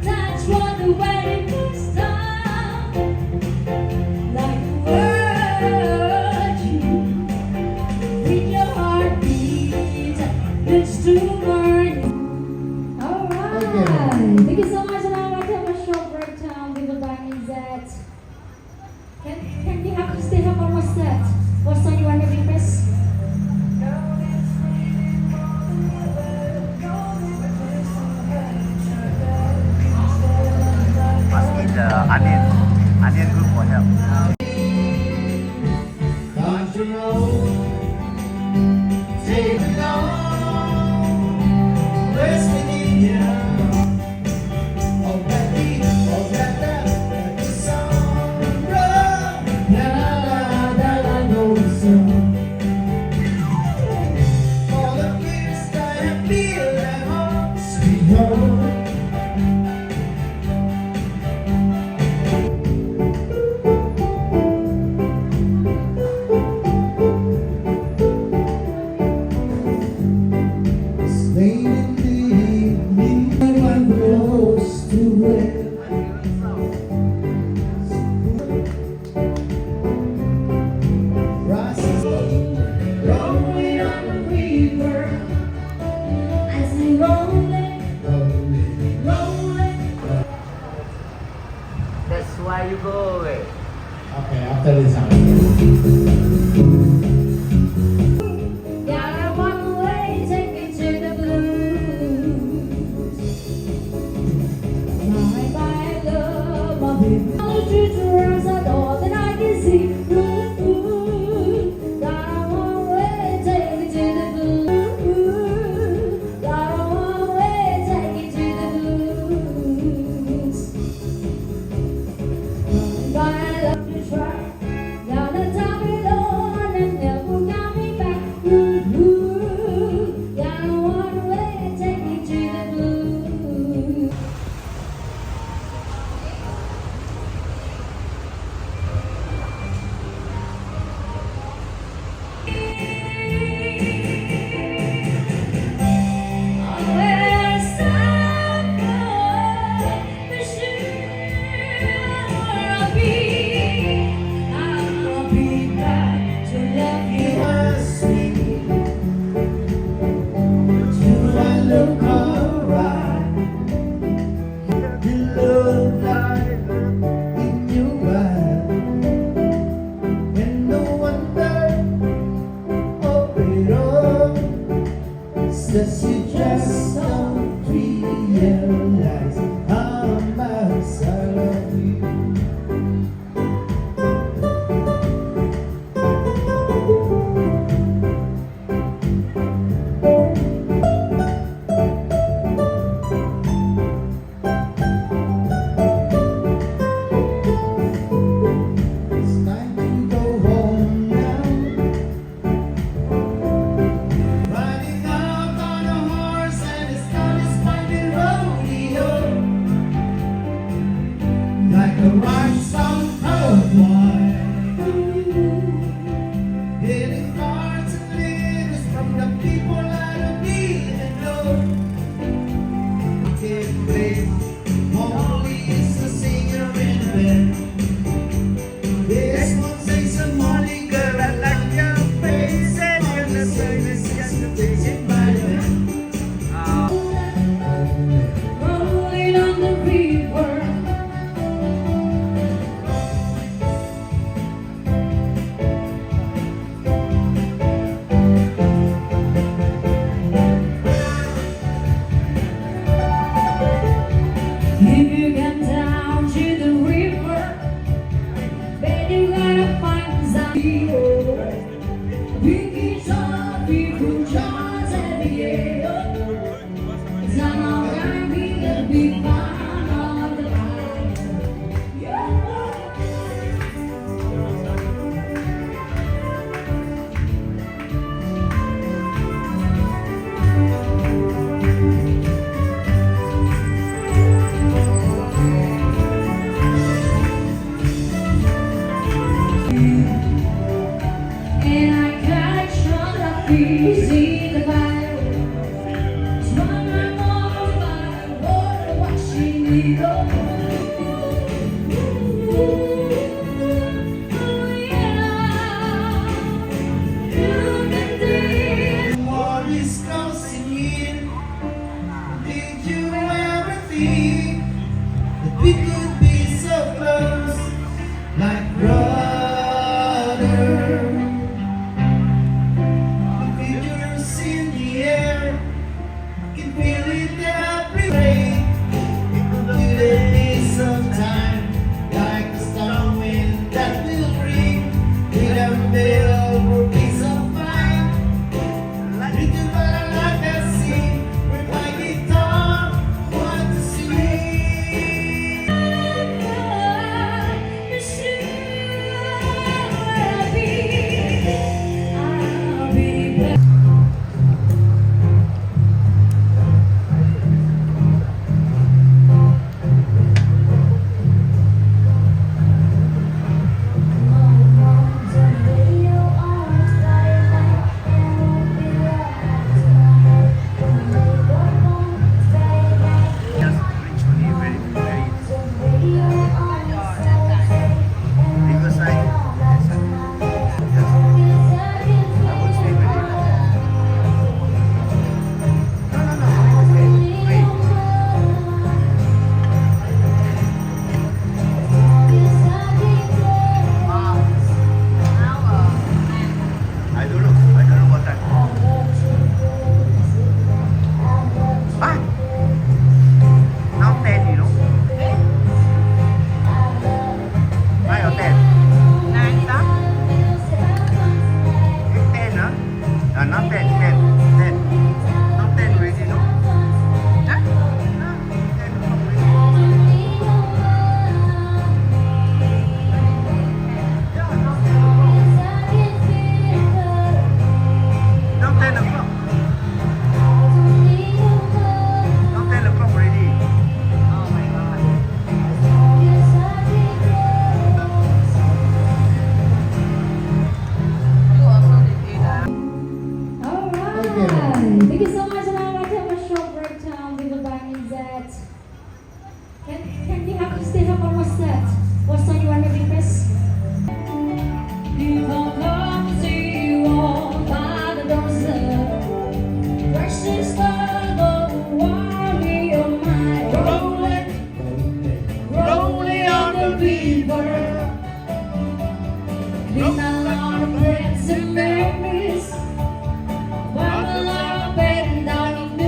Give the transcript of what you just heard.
That's what the wedding was done. Like a virgin, with your heartbeat, it's too burning. Alright, thank you so much. And I want to have a short breakdown. We will back in that. Can we have to stay up on what's that? What song you want to request? Onion group for help. Take me on, West Virginia. Oh, that song, that I know the song. For the kids that feel at home, sweet home. That's why you go away. Okay, after this song. Gotta walk away, take me to the blues. My love, my baby. All the streets around I know that I can see. Gotta walk away, take me to the blues. Gotta walk away, take me to the blues. My love to try. Now the time is on and never got me back. Gotta walk away, take me to the blues. That you just don't realize how much I love you. It's time to go home now. Riding out on a horse and it's got his finding rodeo. Like a rhinestone cowboy, getting cards and letters from the people I don't even know. Take place, only is a singer in a band. This one says a morning girl, I like your face and you're the sweetest, just to take it by the hand. Rolling on the river, Midnight